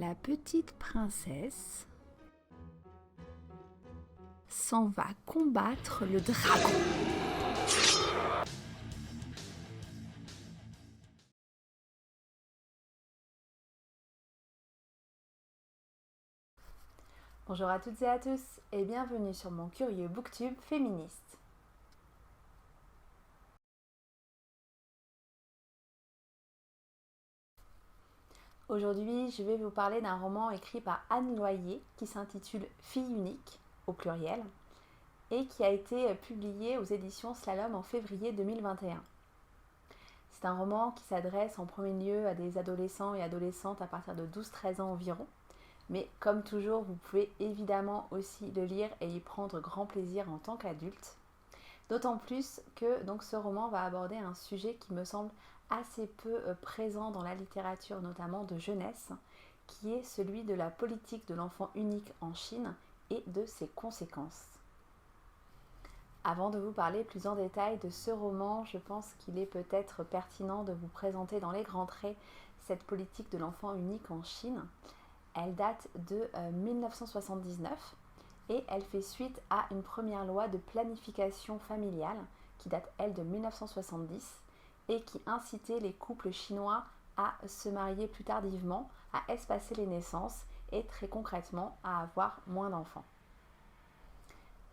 La petite princesse s'en va combattre le dragon. Bonjour à toutes et à tous et bienvenue sur mon curieux booktube féministe. Aujourd'hui, je vais vous parler d'un roman écrit par Anne Loyer qui s'intitule Fille unique, au pluriel, et qui a été publié aux éditions Slalom en février 2021. C'est un roman qui s'adresse en premier lieu à des adolescents et adolescentes à partir de 12-13 ans environ. Mais comme toujours, vous pouvez évidemment aussi le lire et y prendre grand plaisir en tant qu'adulte. D'autant plus que donc, ce roman va aborder un sujet qui me semble assez peu présent dans la littérature, notamment de jeunesse, qui est celui de la politique de l'enfant unique en Chine et de ses conséquences. Avant de vous parler plus en détail de ce roman, je pense qu'il est peut-être pertinent de vous présenter dans les grands traits cette politique de l'enfant unique en Chine. Elle date de 1979 et elle fait suite à une première loi de planification familiale qui date, elle, de 1970 et qui incitait les couples chinois à se marier plus tardivement, à espacer les naissances et très concrètement à avoir moins d'enfants.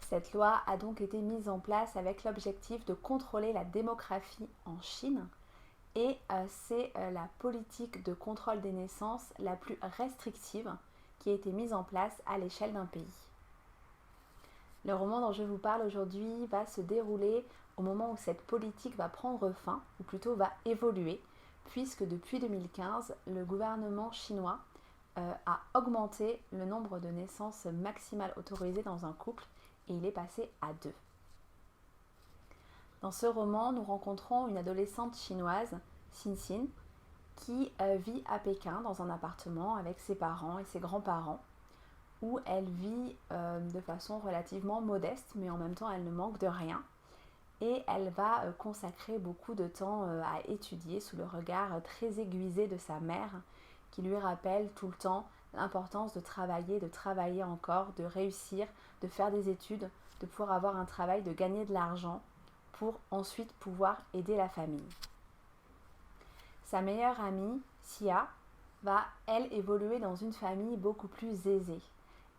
Cette loi a donc été mise en place avec l'objectif de contrôler la démographie en Chine et c'est la politique de contrôle des naissances la plus restrictive qui a été mise en place à l'échelle d'un pays. Le roman dont je vous parle aujourd'hui va se dérouler au moment où cette politique va prendre fin, ou plutôt va évoluer, puisque depuis 2015, le gouvernement chinois a augmenté le nombre de naissances maximales autorisées dans un couple et il est passé à 2. Dans ce roman, nous rencontrons une adolescente chinoise, Xin, qui vit à Pékin dans un appartement avec ses parents et ses grands-parents, où elle vit de façon relativement modeste, mais en même temps elle ne manque de rien. Et elle va consacrer beaucoup de temps à étudier sous le regard très aiguisé de sa mère, qui lui rappelle tout le temps l'importance de travailler encore, de réussir, de faire des études, de pouvoir avoir un travail, de gagner de l'argent pour ensuite pouvoir aider la famille. Sa meilleure amie, Xia, va, elle, évoluer dans une famille beaucoup plus aisée.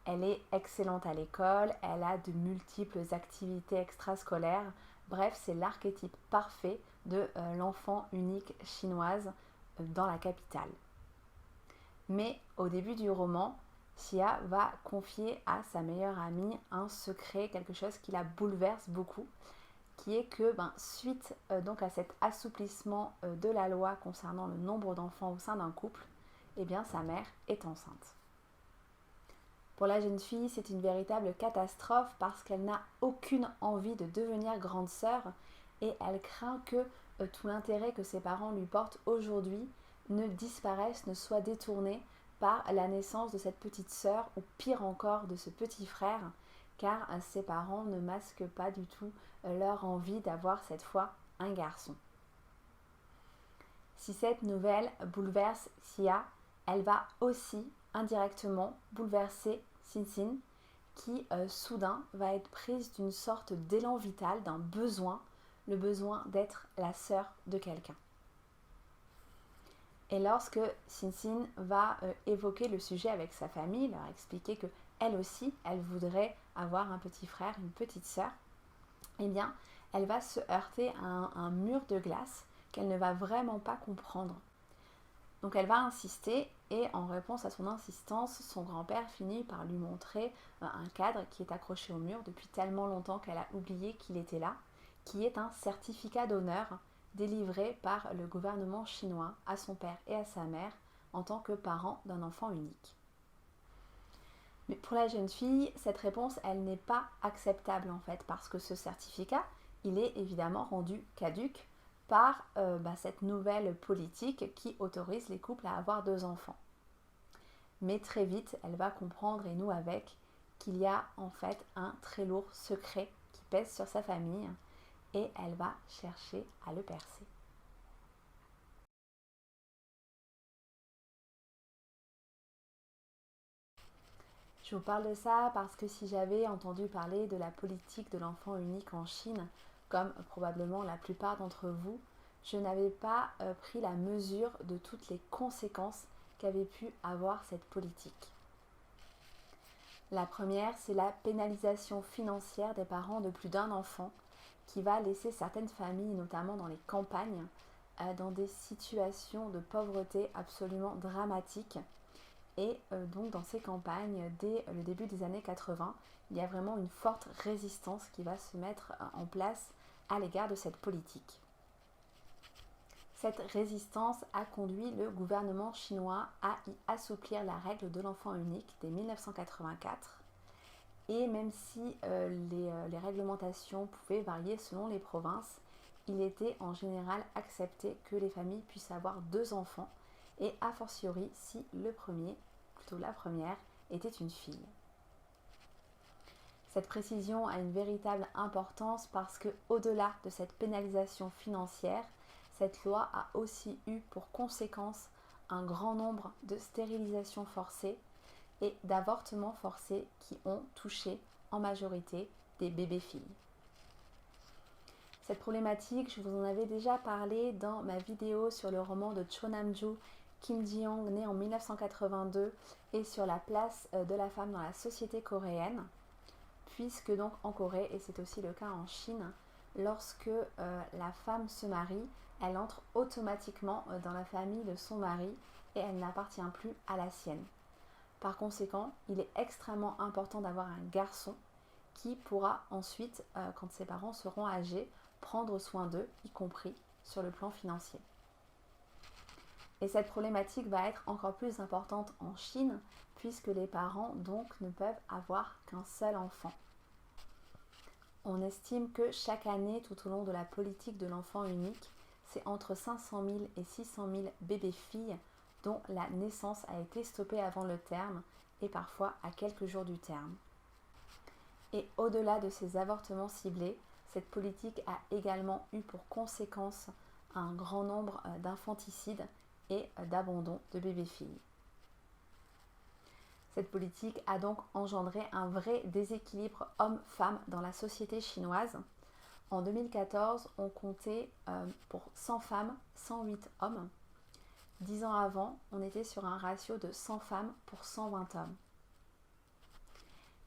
Elle est excellente à l'école, elle a de multiples activités extrascolaires. Bref, c'est l'archétype parfait de l'enfant unique chinoise dans la capitale. Mais au début du roman, Xia va confier à sa meilleure amie un secret, quelque chose qui la bouleverse beaucoup, qui est que suite donc à cet assouplissement de la loi concernant le nombre d'enfants au sein d'un couple, eh bien sa mère est enceinte. Pour la jeune fille, c'est une véritable catastrophe parce qu'elle n'a aucune envie de devenir grande sœur et elle craint que tout l'intérêt que ses parents lui portent aujourd'hui ne disparaisse, ne soit détourné par la naissance de cette petite sœur ou pire encore de ce petit frère, car ses parents ne masquent pas du tout leur envie d'avoir cette fois un garçon. Si cette nouvelle bouleverse Xia, elle va aussi indirectement bouleverser Xin, qui soudain va être prise d'une sorte d'élan vital, d'un besoin, le besoin d'être la sœur de quelqu'un. Et lorsque Xin va évoquer le sujet avec sa famille, leur expliquer que elle aussi, elle voudrait avoir un petit frère, une petite sœur, eh bien, elle va se heurter à un mur de glace qu'elle ne va vraiment pas comprendre. Donc elle va insister et en réponse à son insistance, son grand-père finit par lui montrer un cadre qui est accroché au mur depuis tellement longtemps qu'elle a oublié qu'il était là, qui est un certificat d'honneur délivré par le gouvernement chinois à son père et à sa mère en tant que parents d'un enfant unique. Mais pour la jeune fille, cette réponse, elle n'est pas acceptable en fait, parce que ce certificat, il est évidemment rendu caduc par cette nouvelle politique qui autorise les couples à avoir 2 enfants. Mais très vite, elle va comprendre, et nous avec, qu'il y a en fait un très lourd secret qui pèse sur sa famille, et elle va chercher à le percer. Je vous parle de ça parce que si j'avais entendu parler de la politique de l'enfant unique en Chine, comme probablement la plupart d'entre vous, je n'avais pas pris la mesure de toutes les conséquences qu'avait pu avoir cette politique. La première, c'est la pénalisation financière des parents de plus d'un enfant qui va laisser certaines familles, notamment dans les campagnes, dans des situations de pauvreté absolument dramatiques. Et donc dans ces campagnes, dès le début des années 80, il y a vraiment une forte résistance qui va se mettre en place à l'égard de cette politique. Cette résistance a conduit le gouvernement chinois à y assouplir la règle de l'enfant unique dès 1984. Et même si les réglementations pouvaient varier selon les provinces, il était en général accepté que les familles puissent avoir 2 enfants, et a fortiori si le premier, plutôt la première, était une fille. Cette précision a une véritable importance parce que, au-delà de cette pénalisation financière, cette loi a aussi eu pour conséquence un grand nombre de stérilisations forcées et d'avortements forcés qui ont touché en majorité des bébés-filles. Cette problématique, je vous en avais déjà parlé dans ma vidéo sur le roman de Cho Nam-ju, Kim Ji-young, né en 1982, et sur la place de la femme dans la société coréenne, puisque donc en Corée, et c'est aussi le cas en Chine, lorsque la femme se marie, elle entre automatiquement dans la famille de son mari et elle n'appartient plus à la sienne. Par conséquent, il est extrêmement important d'avoir un garçon qui pourra ensuite, quand ses parents seront âgés, prendre soin d'eux, y compris sur le plan financier. Et cette problématique va être encore plus importante en Chine, puisque les parents donc ne peuvent avoir qu'un seul enfant. On estime que chaque année, tout au long de la politique de l'enfant unique, c'est entre 500 000 et 600 000 bébés-filles dont la naissance a été stoppée avant le terme et parfois à quelques jours du terme. Et au-delà de ces avortements ciblés, cette politique a également eu pour conséquence un grand nombre d'infanticides et d'abandon de bébés-filles. Cette politique a donc engendré un vrai déséquilibre homme-femme dans la société chinoise. En 2014, on comptait pour 100 femmes, 108 hommes. 10 ans avant, on était sur un ratio de 100 femmes pour 120 hommes.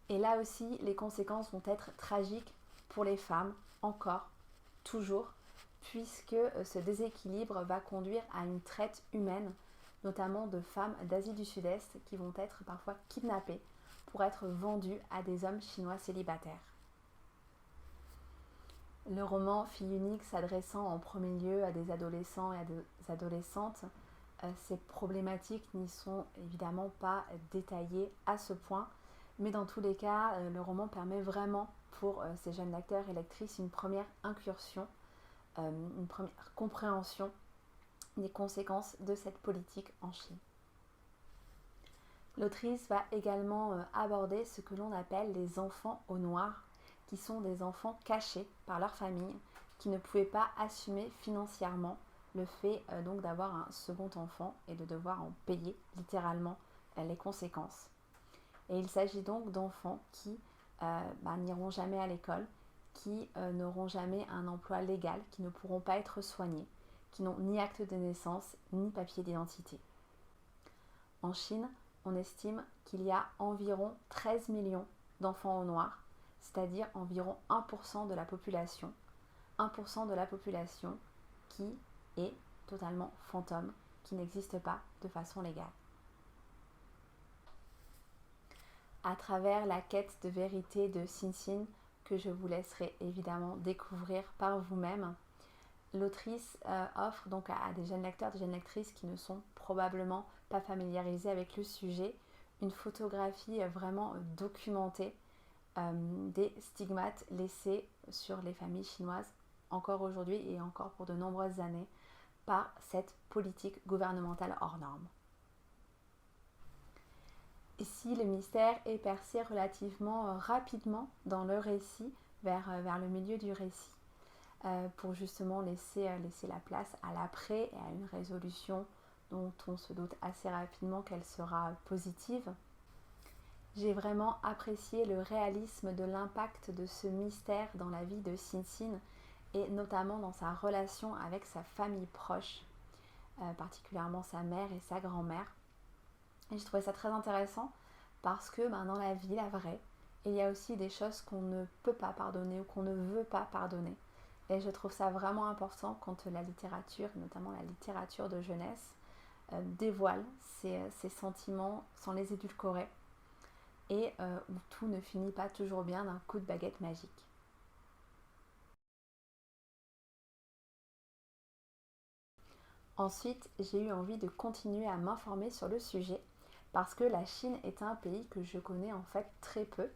Et là aussi, les conséquences vont être tragiques pour les femmes, encore, toujours, puisque ce déséquilibre va conduire à une traite humaine, notamment de femmes d'Asie du Sud-Est qui vont être parfois kidnappées pour être vendues à des hommes chinois célibataires. Le roman Fille unique s'adressant en premier lieu à des adolescents et à des adolescentes, ces problématiques n'y sont évidemment pas détaillées à ce point, mais dans tous les cas, le roman permet vraiment pour ces jeunes lecteurs et lectrices une première incursion, une première compréhension des conséquences de cette politique en Chine. L'autrice va également aborder ce que l'on appelle les enfants au noir, qui sont des enfants cachés par leur famille, qui ne pouvaient pas assumer financièrement le fait donc d'avoir un second enfant et de devoir en payer littéralement les conséquences. Et il s'agit donc d'enfants qui n'iront jamais à l'école, qui n'auront jamais un emploi légal, qui ne pourront pas être soignés, qui n'ont ni acte de naissance ni papier d'identité. En Chine, on estime qu'il y a environ 13 millions d'enfants au noir, c'est-à-dire environ 1% de la population. 1% de la population qui est totalement fantôme, qui n'existe pas de façon légale. À travers la quête de vérité de Cixin, que je vous laisserai évidemment découvrir par vous-même, l'autrice offre donc à des jeunes lecteurs, des jeunes lectrices qui ne sont probablement pas familiarisés avec le sujet, une photographie vraiment documentée des stigmates laissés sur les familles chinoises encore aujourd'hui et encore pour de nombreuses années par cette politique gouvernementale hors norme. Ici, le mystère est percé relativement rapidement dans le récit, vers le milieu du récit, pour justement laisser la place à l'après et à une résolution dont on se doute assez rapidement qu'elle sera positive. J'ai vraiment apprécié le réalisme de l'impact de ce mystère dans la vie de Sin et notamment dans sa relation avec sa famille proche, particulièrement sa mère et sa grand-mère. Et j'ai trouvé ça très intéressant parce que dans la vie, la vraie, il y a aussi des choses qu'on ne peut pas pardonner ou qu'on ne veut pas pardonner. Et je trouve ça vraiment important quand la littérature, notamment la littérature de jeunesse, dévoile ces sentiments sans les édulcorer et où tout ne finit pas toujours bien d'un coup de baguette magique. Ensuite, j'ai eu envie de continuer à m'informer sur le sujet parce que la Chine est un pays que je connais en fait très peu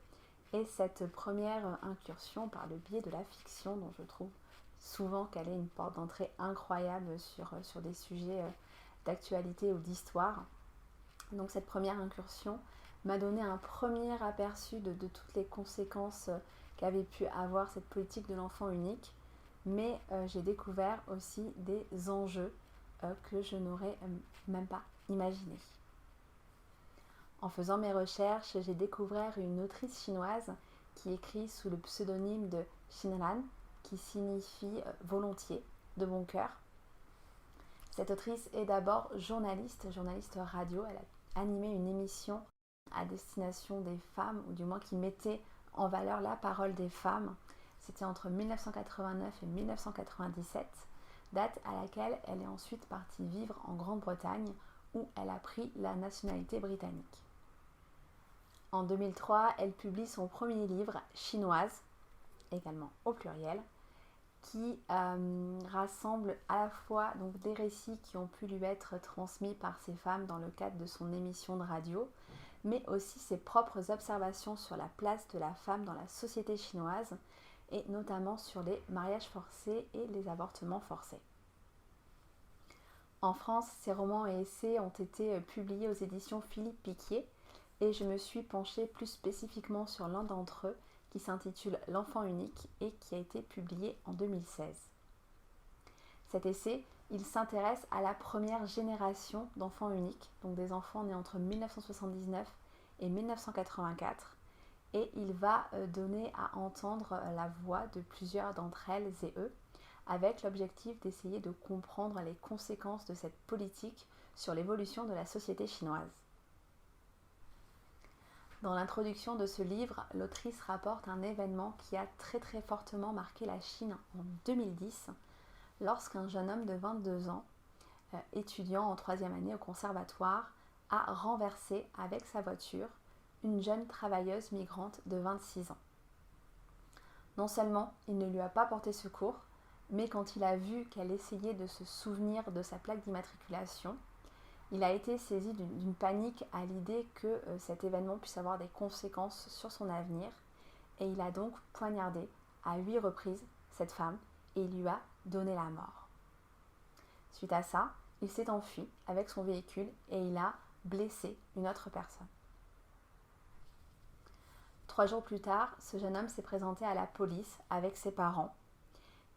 et cette première incursion par le biais de la fiction dont je trouve souvent qu'elle est une porte d'entrée incroyable sur des sujets d'actualité ou d'histoire. Donc cette première incursion m'a donné un premier aperçu de toutes les conséquences qu'avait pu avoir cette politique de l'enfant unique, mais j'ai découvert aussi des enjeux que je n'aurais même pas imaginés. En faisant mes recherches, j'ai découvert une autrice chinoise qui écrit sous le pseudonyme de Xinran, qui signifie volontiers, de bon cœur. Cette autrice est d'abord journaliste radio. Elle a animé une émission à destination des femmes, ou du moins qui mettait en valeur la parole des femmes. C'était entre 1989 et 1997, date à laquelle elle est ensuite partie vivre en Grande-Bretagne, où elle a pris la nationalité britannique. En 2003, elle publie son premier livre, Chinoise, également au pluriel, qui rassemble à la fois donc, des récits qui ont pu lui être transmis par ces femmes dans le cadre de son émission de radio, mais aussi ses propres observations sur la place de la femme dans la société chinoise, et notamment sur les mariages forcés et les avortements forcés. En France, ces romans et essais ont été publiés aux éditions Philippe Piquier, et je me suis penchée plus spécifiquement sur l'un d'entre eux qui s'intitule L'enfant unique et qui a été publié en 2016. Cet essai, il s'intéresse à la première génération d'enfants uniques, donc des enfants nés entre 1979 et 1984, et il va donner à entendre la voix de plusieurs d'entre elles et eux, avec l'objectif d'essayer de comprendre les conséquences de cette politique sur l'évolution de la société chinoise. Dans l'introduction de ce livre, l'autrice rapporte un événement qui a très fortement marqué la Chine en 2010, lorsqu'un jeune homme de 22 ans, étudiant en 3e année au conservatoire, a renversé avec sa voiture une jeune travailleuse migrante de 26 ans. Non seulement il ne lui a pas porté secours, mais quand il a vu qu'elle essayait de se souvenir de sa plaque d'immatriculation, il a été saisi d'une panique à l'idée que cet événement puisse avoir des conséquences sur son avenir, et il a donc poignardé à 8 reprises cette femme et il lui a donné la mort. Suite à ça, il s'est enfui avec son véhicule et il a blessé une autre personne. 3 jours plus tard, ce jeune homme s'est présenté à la police avec ses parents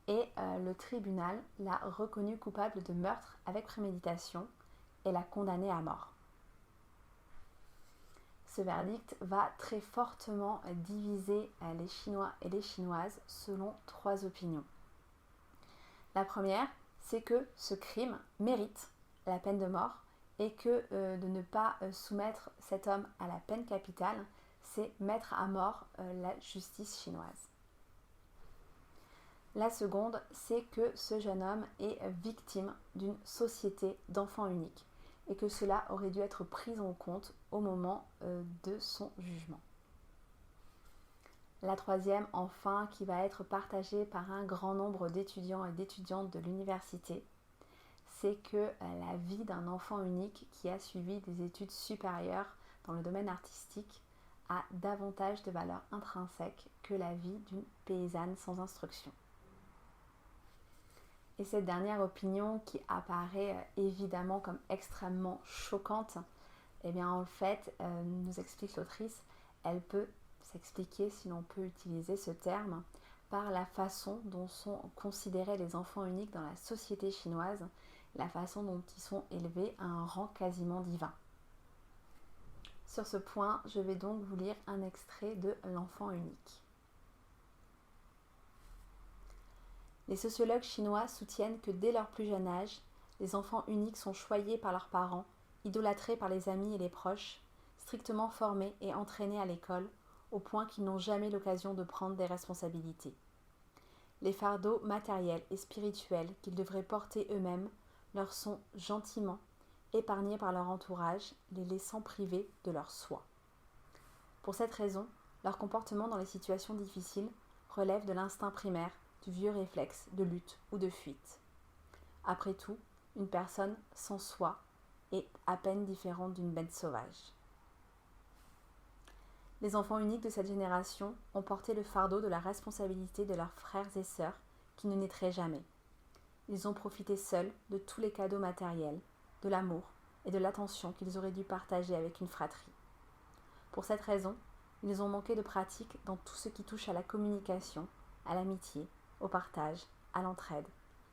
et le tribunal l'a reconnu coupable de meurtre avec préméditation et l'a condamné à mort. Ce verdict va très fortement diviser les Chinois et les Chinoises selon 3 opinions. La première, c'est que ce crime mérite la peine de mort et que de ne pas soumettre cet homme à la peine capitale, c'est mettre à mort la justice chinoise. La seconde, c'est que ce jeune homme est victime d'une société d'enfants uniques et que cela aurait dû être pris en compte au moment de son jugement. La troisième, enfin, qui va être partagée par un grand nombre d'étudiants et d'étudiantes de l'université, c'est que la vie d'un enfant unique qui a suivi des études supérieures dans le domaine artistique a davantage de valeur intrinsèque que la vie d'une paysanne sans instruction. Et cette dernière opinion qui apparaît évidemment comme extrêmement choquante, eh bien en fait, nous explique l'autrice, elle peut s'expliquer, si l'on peut utiliser ce terme, par la façon dont sont considérés les enfants uniques dans la société chinoise, la façon dont ils sont élevés à un rang quasiment divin. Sur ce point, je vais donc vous lire un extrait de L'enfant unique. Les sociologues chinois soutiennent que dès leur plus jeune âge, les enfants uniques sont choyés par leurs parents, idolâtrés par les amis et les proches, strictement formés et entraînés à l'école, au point qu'ils n'ont jamais l'occasion de prendre des responsabilités. Les fardeaux matériels et spirituels qu'ils devraient porter eux-mêmes leur sont gentiment épargnés par leur entourage, les laissant privés de leur soi. Pour cette raison, leur comportement dans les situations difficiles relève de l'instinct primaire, du vieux réflexe de lutte ou de fuite. Après tout, une personne sans soi est à peine différente d'une bête sauvage. Les enfants uniques de cette génération ont porté le fardeau de la responsabilité de leurs frères et sœurs qui ne naîtraient jamais. Ils ont profité seuls de tous les cadeaux matériels, de l'amour et de l'attention qu'ils auraient dû partager avec une fratrie. Pour cette raison, ils ont manqué de pratique dans tout ce qui touche à la communication, à l'amitié, au partage, à l'entraide,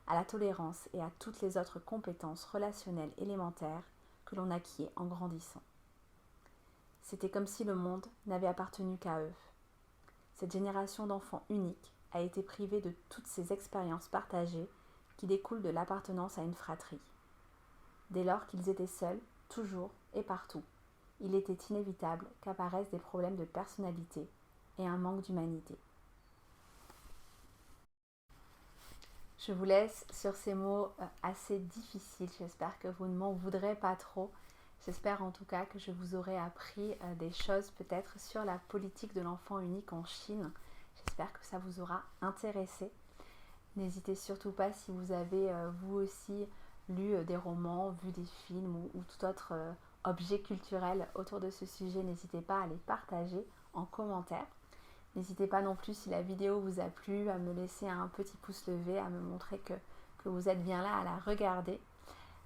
à la tolérance et à toutes les autres compétences relationnelles élémentaires que l'on acquiert en grandissant. C'était comme si le monde n'avait appartenu qu'à eux. Cette génération d'enfants uniques a été privée de toutes ces expériences partagées qui découlent de l'appartenance à une fratrie. Dès lors qu'ils étaient seuls, toujours et partout, il était inévitable qu'apparaissent des problèmes de personnalité et un manque d'humanité. Je vous laisse sur ces mots assez difficiles. J'espère que vous ne m'en voudrez pas trop. J'espère en tout cas que je vous aurai appris des choses peut-être sur la politique de l'enfant unique en Chine. J'espère que ça vous aura intéressé. N'hésitez surtout pas si vous avez vous aussi lu des romans, vu des films ou tout autre objet culturel autour de ce sujet. N'hésitez pas à les partager en commentaire. N'hésitez pas non plus si la vidéo vous a plu à me laisser un petit pouce levé, à me montrer que vous êtes bien là à la regarder.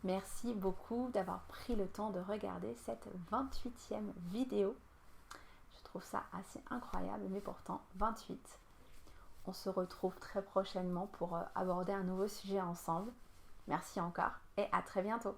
Merci beaucoup d'avoir pris le temps de regarder cette 28e vidéo. Je trouve ça assez incroyable, mais pourtant 28. On se retrouve très prochainement pour aborder un nouveau sujet ensemble. Merci encore et à très bientôt.